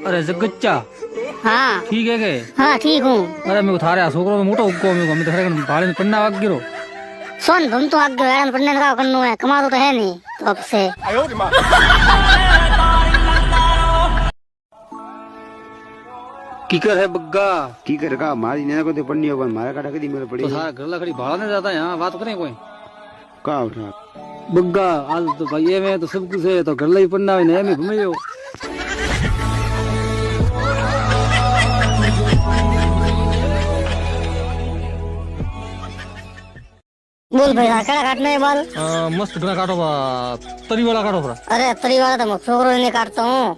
अरे जगच्चा हाँ ठीक है के? हाँ ठीक हूँ। अरे मैं थारे छोकरो में मोटो उगो मैं तो थारे भाड़े में पन्ना वाग गिरो। सुन तुम तो आगे हैरान पढ़ने का करना है, कमा तो है नहीं तो अब से। कीकर है बग्गा? की कर का मारी ने को तो पन्नी होगा मारा काटा कदी मेरे पड़ी तो थारा घर लकड़ी भाड़ा नहीं जाता यहाँ बात करें कोई का उठा बग्गा आज तो भाई ये में तो सब कुछ है तो घर लाई पन्ना है नहीं मैं घूमे बोल भाई हाँ क्या काटना है बाल? मस्त घना काटो बा तरी वाला काटो बरा। अरे तरी वाला तो मैं छोकरो ने काटता हूँ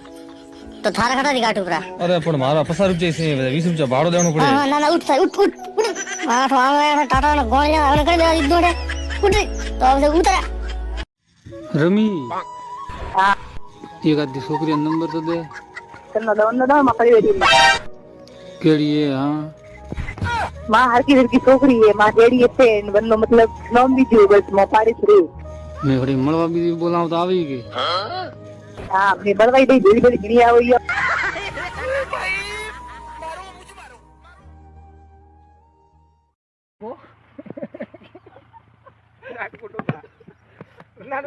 तो थारा काटा दी काटू परा। अरे पण मारा 50 रुपये से 20 रुपया भाड़ो देनो पड़े। हाँ ना ना उठ साई उठ उठ उठ आठ आवे टाटा ना गोल जा हमने कर दिया इधर उठ तो अब से उतरा रमी हाँ एक आधी छोकरी नंबर तो दे करना दो मकड़ी बेटी केड़ी है। हाँ मां हर की छोकरी है मां जेडी है बंदो मतलब नाम भी जो बस मां पारिस रे मैं बड़ी मलवा भी बोलाऊं तो आवी के। हां अपनी बड़वाई दे बड़ी बड़ी गिरी आई है। ना